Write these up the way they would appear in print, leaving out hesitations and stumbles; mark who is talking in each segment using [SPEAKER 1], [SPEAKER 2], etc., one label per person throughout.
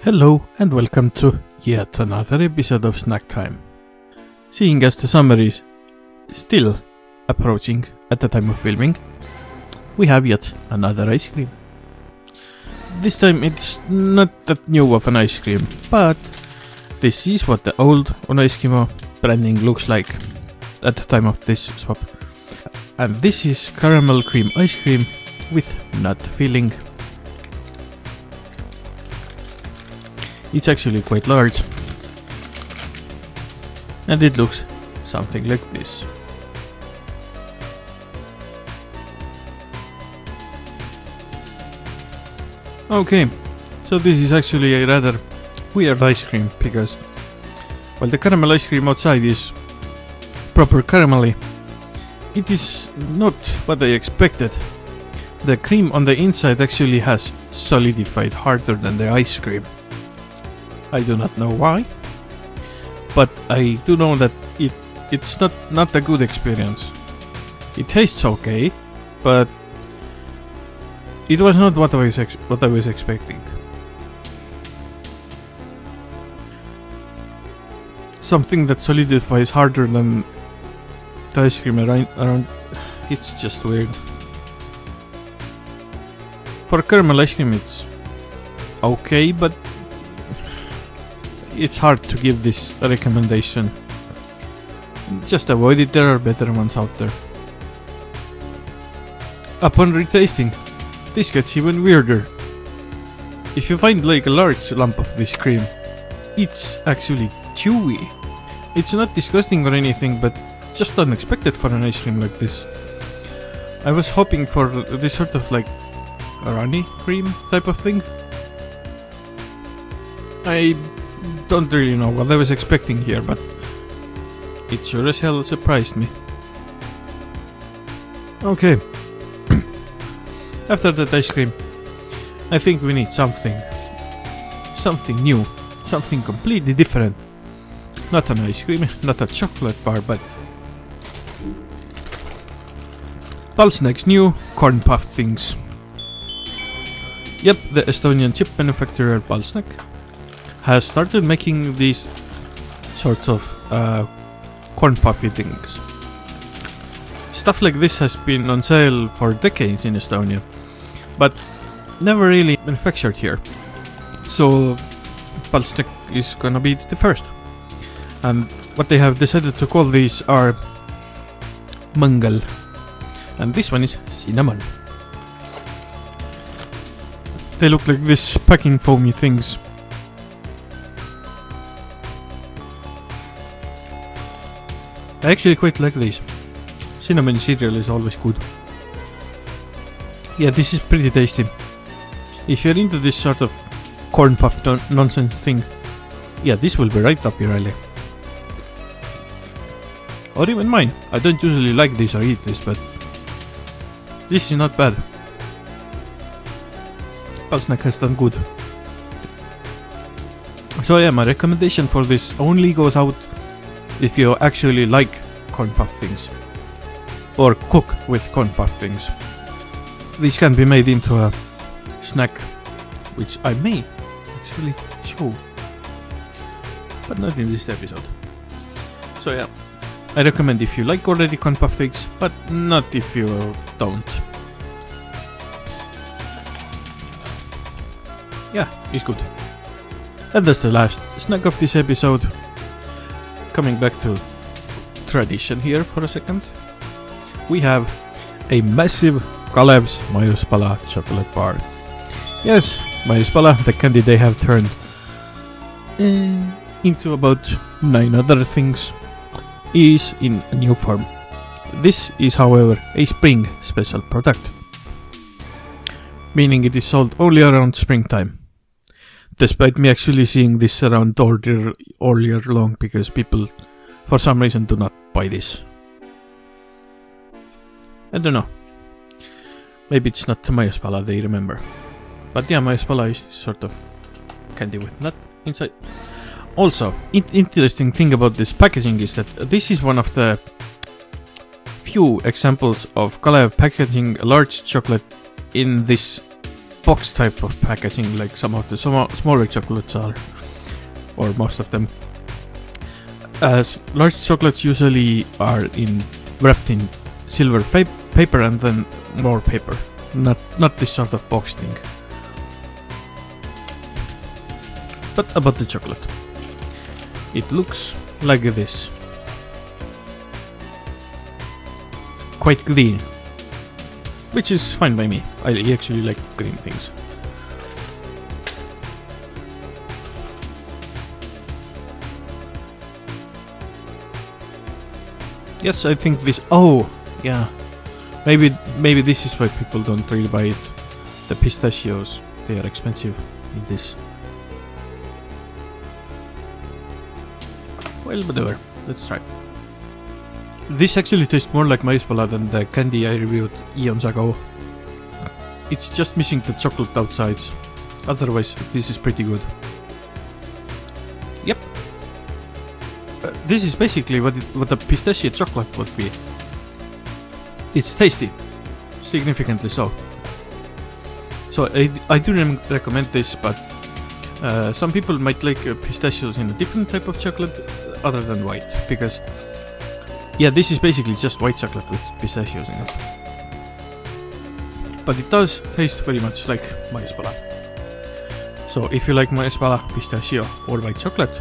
[SPEAKER 1] Hello and welcome to yet another episode of SnackTime. Seeing as the summer is still approaching at the time of filming, we have yet another ice cream. This time it's not that new of an ice cream, but this is what the old Eskimo branding looks like at the time of this swap. And this is caramel cream ice cream with nut filling. It's actually quite large, and it looks something like this. Okay, so this is actually a rather weird ice cream because while the caramel ice cream outside is proper caramelly, it is not what I expected. The cream on the inside actually has solidified harder than the ice cream. I do not know why, but I do know that it's not a good experience. It tastes okay, but it was not what I was expecting. Something that solidifies harder than the ice cream around, it's just weird. For caramel ice cream it's okay, but it's hard to give this a recommendation. Just avoid it, there are better ones out there. Upon retasting, this gets even weirder. If you find like a large lump of this cream, it's actually chewy. It's not disgusting or anything, but just unexpected for an ice cream like this. I was hoping for this sort of like runny cream type of thing. I don't really know what I was expecting here, but it sure as hell surprised me. Okay. After that ice cream, I think we need something new, something completely different. Not an ice cream, not a chocolate bar, but BalSnack's new corn puff things. Yep, the Estonian chip manufacturer BalSnack has started making these sorts of corn puffy things. Stuff like this has been on sale for decades in Estonia, but never really manufactured here. So BalSnack is gonna be the first. And what they have decided to call these are Mõngel. And this one is cinnamon. They look like this packing foamy things. I actually quite like these. Cinnamon cereal is always good. Yeah, this is pretty tasty. If you're into this sort of corn puff nonsense thing, yeah, this will be right up your alley. Or even mine. I don't usually like this or eat this, but this is not bad. BalSnack has done good. So yeah, my recommendation for this only goes out if you actually like corn puff things or cook with corn puff things. These can be made into a snack, which I may actually show, but not in this episode. So yeah, I recommend if you like already corn puff things, but not if you don't. Yeah, it's good. And that's the last snack of this episode. Coming back to tradition here for a second, we have a massive Kalev's Maiuspala chocolate bar. Yes, Maiuspala, the candy they have turned into about 9 other things, is in a new form. This is, however, a spring special product, meaning it is sold only around springtime. Despite me actually seeing this around all year long, because people for some reason do not buy this. I don't know. Maybe it's not the Maiuspala they remember. But yeah, Maiuspala is sort of candy with nut inside. Also, interesting thing about this packaging is that this is one of the few examples of Kalev packaging a large chocolate in this box type of packaging like some of the smaller chocolates are, or most of them. As large chocolates usually are wrapped in silver paper and then more paper, not this sort of box thing. But about the chocolate, it looks like this, quite green, which is fine by me. I actually like green things. Yes, I think this. Oh, yeah. Maybe this is why people don't really buy it. The pistachios, they are expensive in this. Well, whatever. Let's try. This actually tastes more like Maiuspala than the candy I reviewed eons ago. It's just missing the chocolate outsides. Otherwise, this is pretty good. Yep. This is basically what a pistachio chocolate would be. It's tasty. Significantly so. So I do recommend this, but some people might like pistachios in a different type of chocolate other than white, because yeah, this is basically just white chocolate with pistachios in it. But it does taste very much like Maiuspala. So if you like Maiuspala, pistachio or white chocolate,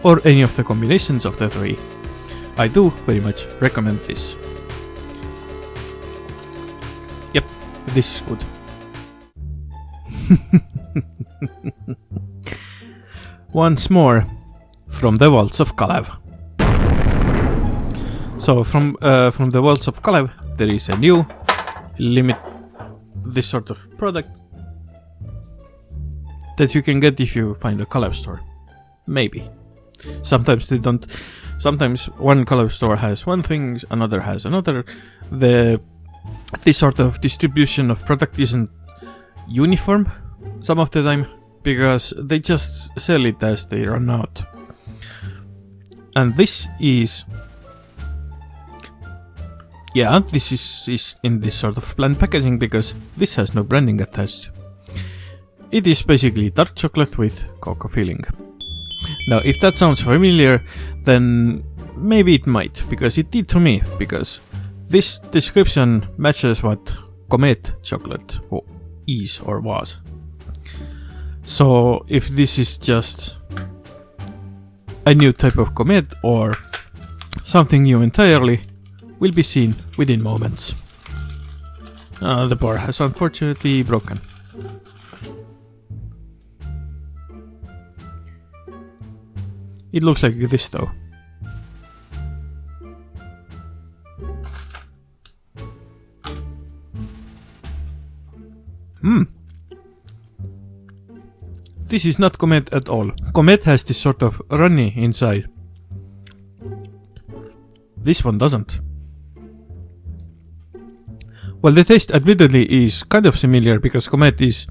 [SPEAKER 1] or any of the combinations of the three, I do very much recommend this. Yep, this is good. Once more from the vaults of Kalev. So from the vaults of Kalev, there is a new this sort of product that you can get if you find a Kalev store. Maybe. Sometimes they don't. Sometimes one Kalev store has one thing, another has another. This sort of distribution of product isn't uniform some of the time, because they just sell it as they run out. And this is... yeah, this is in this sort of plain packaging, because this has no branding attached. It is basically dark chocolate with cocoa filling. Now, if that sounds familiar, then maybe it might, because it did to me, because this description matches what Comet chocolate is or was. So if this is just a new type of Comet or something new entirely, will be seen within moments. The bar has unfortunately broken. It looks like this though. This is not Comet at all. Comet has this sort of runny inside. This one doesn't. Well, the taste admittedly is kind of similar, because Comet is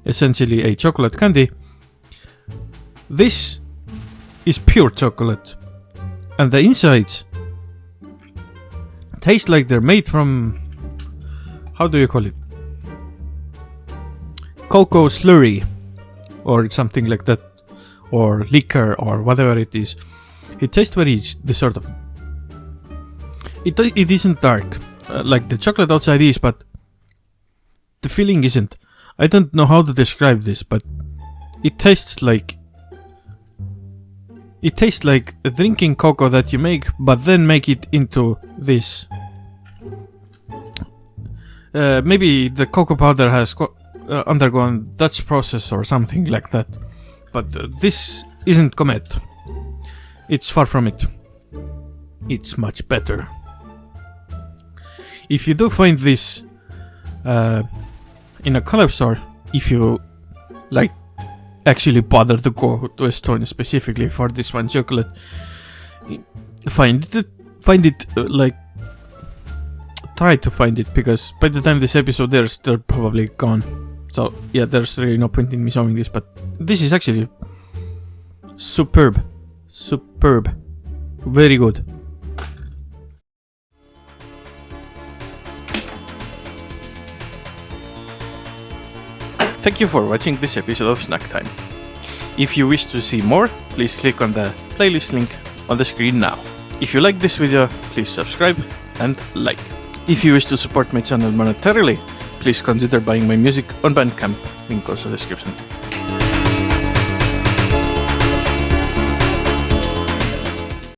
[SPEAKER 1] essentially a chocolate candy. This is pure chocolate, and the insides taste like they're made from, how do you call it, cocoa slurry or something like that, or liquor or whatever it is. It tastes very the sort of, it isn't dark like the chocolate outside is, but the filling isn't. I don't know how to describe this, but it tastes like drinking cocoa that you make, but then make it into this. Maybe the cocoa powder has undergone Dutch process or something like that. But this isn't Comet. It's far from it. It's much better. If you do find this in a Kalev store, if you like actually bother to go to Estonia specifically for this one chocolate, find it like, try to find it, because by the time this episode airs, they're probably gone. So yeah, there's really no point in me showing this, but this is actually superb, very good. Thank you for watching this episode of SnackTime. If you wish to see more, please click on the playlist link on the screen now. If you like this video, please subscribe and like. If you wish to support my channel monetarily, please consider buying my music on Bandcamp, link also description.